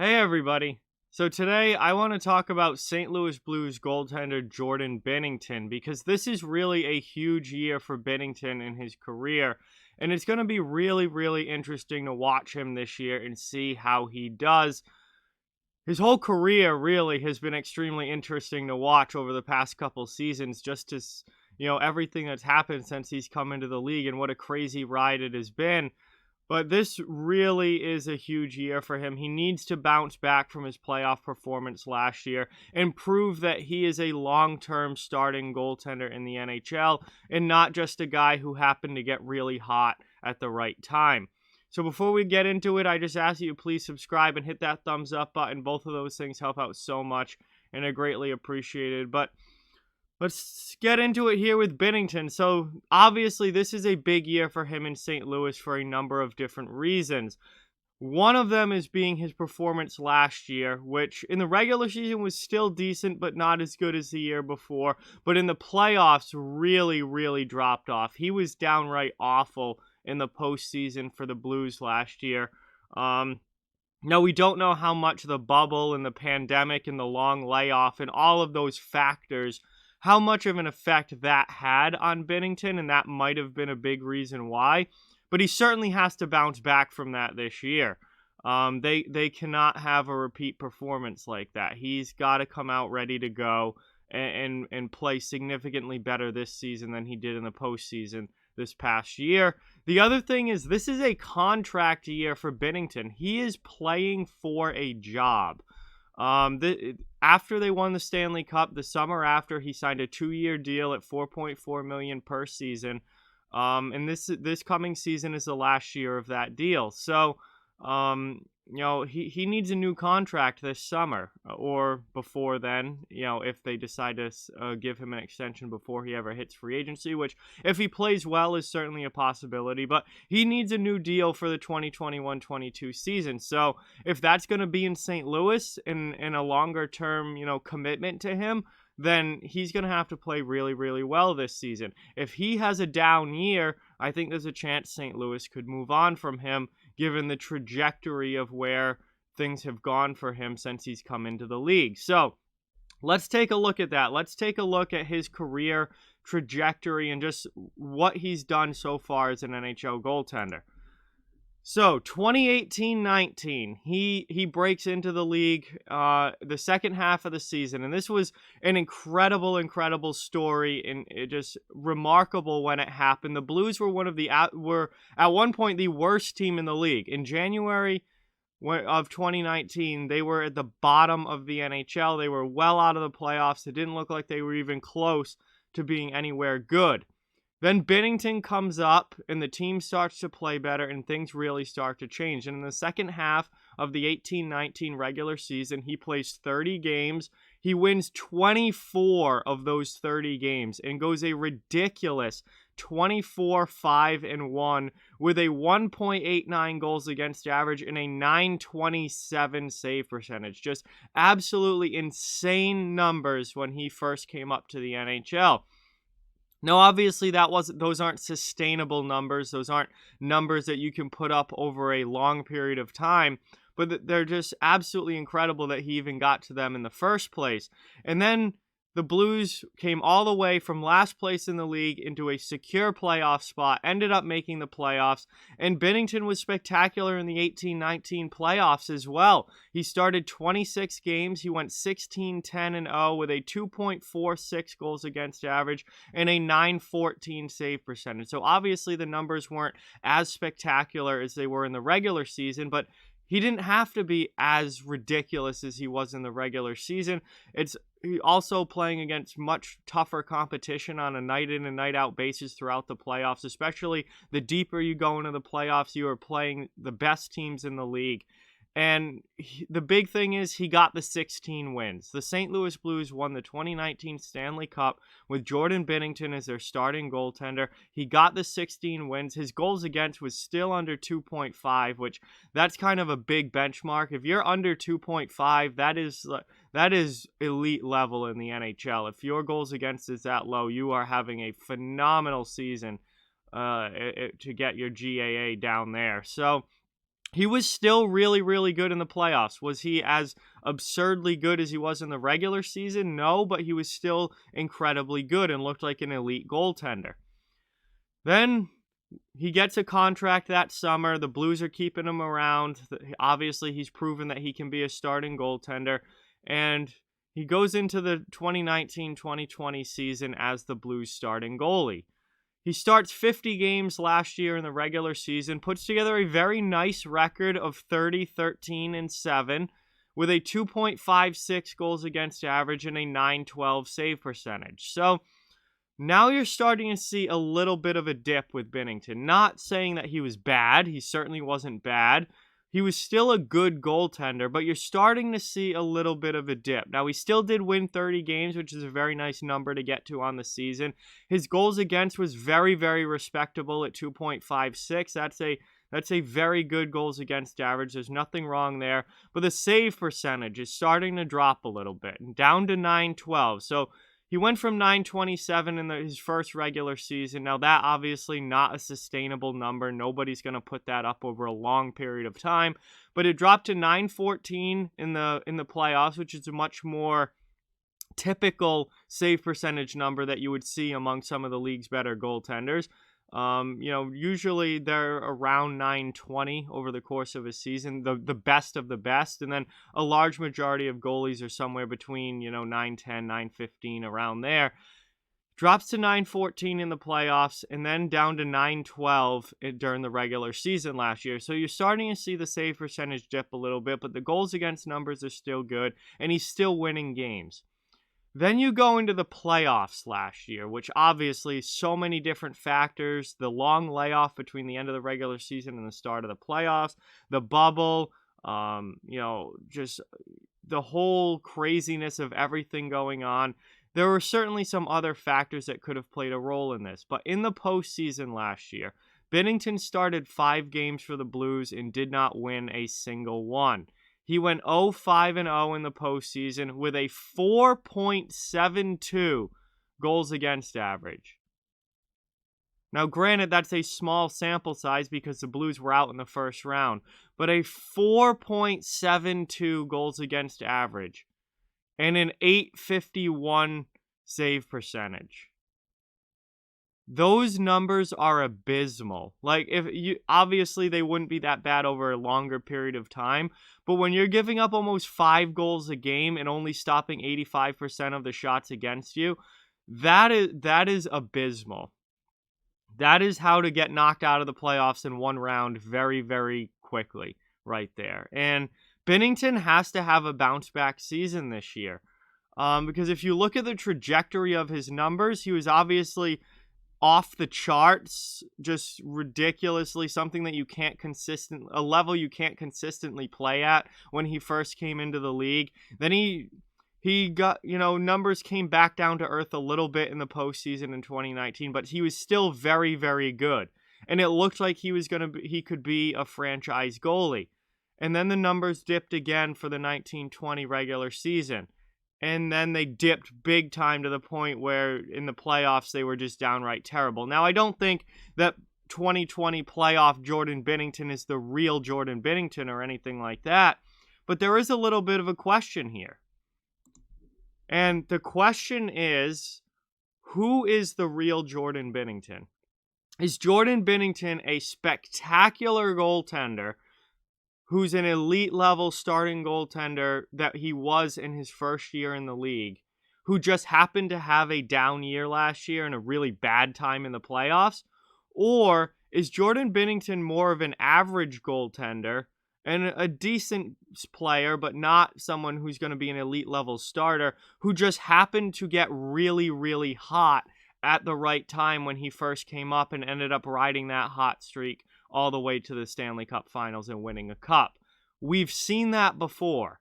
Hey everybody. So today I want to talk about St. Louis Blues goaltender Jordan Binnington because this is really a huge year for Binnington in his career, and it's going to be really interesting to watch him this year and see how he does. His whole career really has been extremely interesting to watch over the past couple seasons, just as everything that's happened since he's come into the league and what a crazy ride it has been. But this really is a huge year for him. He needs to bounce back from his playoff performance last year and prove that he is a long-term starting goaltender in the NHL and not just a guy who happened to get really hot at the right time. So before we get into it, I just ask you to please subscribe and hit that thumbs up button. Both of those things help out so much and are greatly appreciated. But let's get into it here with Binnington. So, obviously, this is a big year for him in St. Louis for a number of different reasons. One of them is being his performance last year, which in the regular season was still decent, but not as good as the year before. But in the playoffs, really dropped off. He was downright awful in the postseason for the Blues last year. No, we don't know how much the bubble and the pandemic and the long layoff and all of those factors, how much of an effect that had on Binnington, and that might have been a big reason why. But he certainly has to bounce back from that this year. They cannot have a repeat performance like that. He's got to come out ready to go and play significantly better this season than he did in the postseason this past year. The other thing is this is a contract year for Binnington. He is playing for a job. After they won the Stanley Cup, the summer after, he signed a 2-year deal at $4.4 million per season. And this coming season is the last year of that deal. So, he needs a new contract this summer or before then, if they decide to give him an extension before he ever hits free agency, which if he plays well is certainly a possibility, but he needs a new deal for the 2021-22 season. So if that's going to be in St. Louis in a longer term, commitment to him, then he's going to have to play really well this season. If he has a down year, I think there's a chance St. Louis could move on from him, given the trajectory of where things have gone for him since he's come into the league. So let's take a look at that. Let's take a look at his career trajectory and just what he's done so far as an NHL goaltender. So 2018-19, he breaks into the league the second half of the season, and this was an incredible story, and it just remarkable when it happened. The Blues were were at one point the worst team in the league. In January of 2019, they were at the bottom of the NHL. They were well out of the playoffs. It didn't look like they were even close to being anywhere good. Then Binnington comes up, and the team starts to play better, and things really start to change. And in the second half of the 18-19 regular season, he plays 30 games. He wins 24 of those 30 games and goes a ridiculous 24-5-1 with a 1.89 goals against average and a .927 save percentage. Just absolutely insane numbers when he first came up to the NHL. Now, obviously, those aren't sustainable numbers. Those aren't numbers that you can put up over a long period of time, but they're just absolutely incredible that he even got to them in the first place. And then the Blues came all the way from last place in the league into a secure playoff spot, ended up making the playoffs, and Binnington was spectacular in the 18-19 playoffs as well. He started 26 games. He went 16-10-0 with a 2.46 goals against average and a .914 save percentage. So obviously the numbers weren't as spectacular as they were in the regular season, but he didn't have to be as ridiculous as he was in the regular season. It's also playing against much tougher competition on a night in and night out basis throughout the playoffs, especially the deeper you go into the playoffs, you are playing the best teams in the league. And the big thing is he got the 16 wins. The St. Louis Blues won the 2019 Stanley Cup with Jordan Binnington as their starting goaltender. He got the 16 wins. His goals against was still under 2.5, which that's kind of a big benchmark. If you're under 2.5, that is elite level in the NHL. If your goals against is that low, you are having a phenomenal season to get your GAA down there. So He was still really, really good in the playoffs. Was he as absurdly good as he was in the regular season? No, but he was still incredibly good and looked like an elite goaltender. Then he gets a contract that summer. The Blues are keeping him around. Obviously, he's proven that he can be a starting goaltender. And he goes into the 2019-2020 season as the Blues starting goalie. He starts 50 games last year in the regular season, puts together a very nice record of 30, 13, and 7 with a 2.56 goals against average and a 912 save percentage. So now you're starting to see a little bit of a dip with Binnington. Not saying that he was bad. He certainly wasn't bad. He was still a good goaltender, but you're starting to see a little bit of a dip. Now, he still did win 30 games, which is a very nice number to get to on the season. His goals against was very, very respectable at 2.56. That's a very good goals against average. There's nothing wrong there. But the save percentage is starting to drop a little bit, down to 912. So he went from 927 in his first regular season. Now, that obviously not a sustainable number. Nobody's going to put that up over a long period of time. But it dropped to 914 in the playoffs, which is a much more typical save percentage number that you would see among some of the league's better goaltenders. Usually they're around 920 over the course of a season, the best of the best. And then a large majority of goalies are somewhere between, 910, 915, around there. Drops to 914 in the playoffs and then down to 912 during the regular season last year. So you're starting to see the save percentage dip a little bit, but the goals against numbers are still good, and he's still winning games. Then you go into the playoffs last year, which obviously so many different factors, the long layoff between the end of the regular season and the start of the playoffs, the bubble, just the whole craziness of everything going on. There were certainly some other factors that could have played a role in this, but in the postseason last year, Binnington started 5 games for the Blues and did not win a single one. He went 0-5-0 in the postseason with a 4.72 goals against average. Now, granted, that's a small sample size because the Blues were out in the first round, but a 4.72 goals against average and an 851 save percentage. Those numbers are abysmal. Obviously they wouldn't be that bad over a longer period of time, but when you're giving up almost 5 goals a game and only stopping 85% of the shots against you, that is abysmal. That is how to get knocked out of the playoffs in one round very, very quickly right there. And Binnington has to have a bounce back season this year. Because if you look at the trajectory of his numbers, he was obviously off the charts, just ridiculously, something that a level you can't consistently play at when he first came into the league. Then he got, numbers came back down to earth a little bit in the postseason in 2019, but he was still very, very good. And it looked like he could be a franchise goalie. And then the numbers dipped again for the 1920 regular season. And then they dipped big time to the point where in the playoffs they were just downright terrible. Now, I don't think that 2020 playoff Jordan Binnington is the real Jordan Binnington or anything like that, but there is a little bit of a question here. And the question is, who is the real Jordan Binnington? Is Jordan Binnington a spectacular goaltender who's an elite level starting goaltender that he was in his first year in the league, who just happened to have a down year last year and a really bad time in the playoffs? Or is Jordan Binnington more of an average goaltender and a decent player, but not someone who's going to be an elite level starter, who just happened to get really, really hot at the right time when he first came up and ended up riding that hot streak all the way to the Stanley Cup Finals and winning a cup? We've seen that before.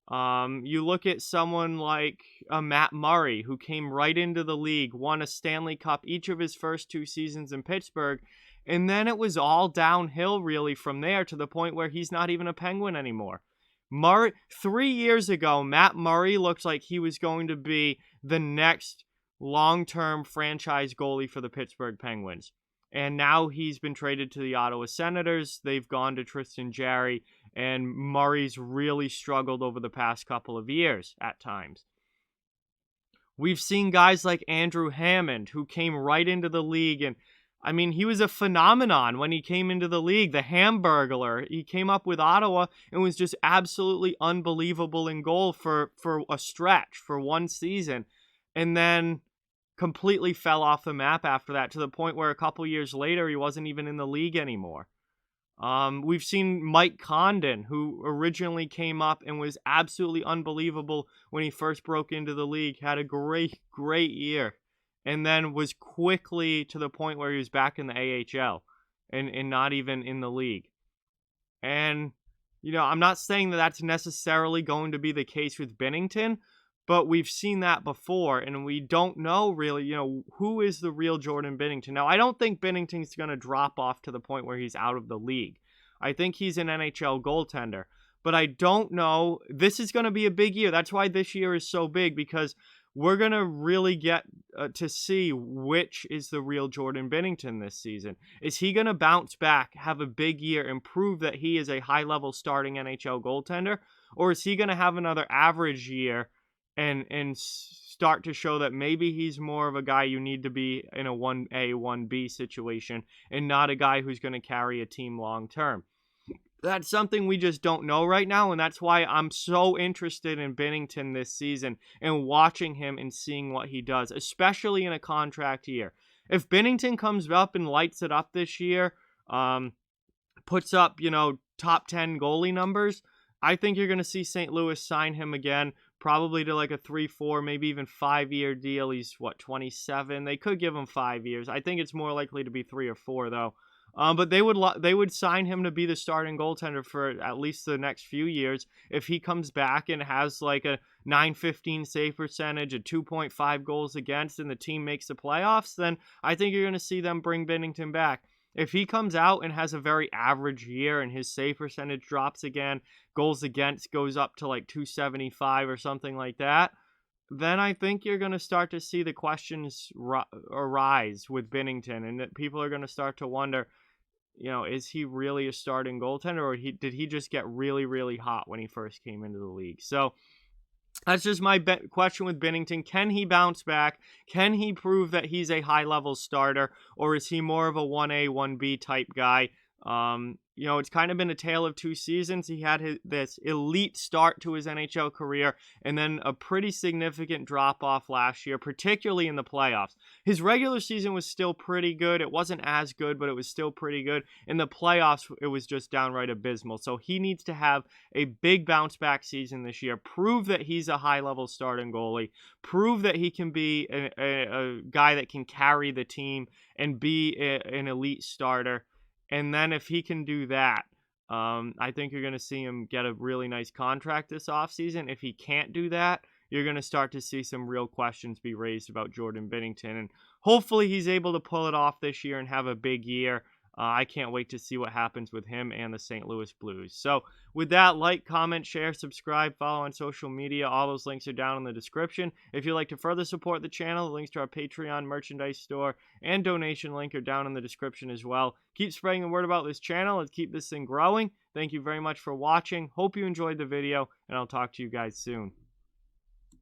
You look at someone like Matt Murray, who came right into the league, won a Stanley Cup each of his first 2 seasons in Pittsburgh, and then it was all downhill really from there to the point where he's not even a Penguin anymore. 3 years ago, Matt Murray looked like he was going to be the next long-term franchise goalie for the Pittsburgh Penguins. And now he's been traded to the Ottawa Senators. They've gone to Tristan Jarry, and Murray's really struggled over the past couple of years at times. We've seen guys like Andrew Hammond, who came right into the league, and I mean, he was a phenomenon when he came into the league, the Hamburglar. He came up with Ottawa and was just absolutely unbelievable in goal for a stretch, for one season, and then completely fell off the map after that, to the point where a couple years later he wasn't even in the league anymore. We've seen Mike Condon, who originally came up and was absolutely unbelievable when he first broke into the league, had a great year, and then was quickly to the point where he was back in the AHL and not even in the league. And, I'm not saying that that's necessarily going to be the case with Binnington, but we've seen that before, and we don't know really, who is the real Jordan Binnington. Now, I don't think Binnington's going to drop off to the point where he's out of the league. I think he's an NHL goaltender, but I don't know. This is going to be a big year. That's why this year is so big, because we're going to really get to see which is the real Jordan Binnington this season. Is he going to bounce back, have a big year, and prove that he is a high-level starting NHL goaltender? Or is he going to have another average year and start to show that maybe he's more of a guy you need to be in a 1A, 1B situation, and not a guy who's going to carry a team long term? That's something we just don't know right now, and that's why I'm so interested in Binnington this season and watching him and seeing what he does, especially in a contract year. If Binnington comes up and lights it up this year, puts up, top 10 goalie numbers, I think you're going to see St. Louis sign him again, probably to like a 3-4, maybe even 5-year deal. He's 27. They could give him 5 years. I think it's more likely to be 3 or 4 though. But they would sign him to be the starting goaltender for at least the next few years. If he comes back and has like a .915 save percentage, a 2.5 goals against, and the team makes the playoffs, then I think you're going to see them bring Binnington back. If he comes out and has a very average year and his save percentage drops again, goals against goes up to like 275 or something like that, then I think you're going to start to see the questions arise with Binnington, and that people are going to start to wonder, is he really a starting goaltender, or did he just get really, really hot when he first came into the league? So that's just my question with Binnington. Can he bounce back? Can he prove that he's a high-level starter, or is he more of a 1A, 1B type guy? It's kind of been a tale of two seasons. He had this elite start to his NHL career, and then a pretty significant drop-off last year, particularly in the playoffs. His regular season was still pretty good. It wasn't as good, but it was still pretty good. In the playoffs, it was just downright abysmal. So he needs to have a big bounce-back season this year, prove that he's a high-level starting goalie, prove that he can be a guy that can carry the team and be an elite starter. And then if he can do that, I think you're going to see him get a really nice contract this offseason. If he can't do that, you're going to start to see some real questions be raised about Jordan Binnington. And hopefully he's able to pull it off this year and have a big year. I can't wait to see what happens with him and the St. Louis Blues. So with that, like, comment, share, subscribe, follow on social media. All those links are down in the description. If you'd like to further support the channel, the links to our Patreon merchandise store and donation link are down in the description as well. Keep spreading the word about this channel. Let's keep this thing growing. Thank you very much for watching. Hope you enjoyed the video, and I'll talk to you guys soon.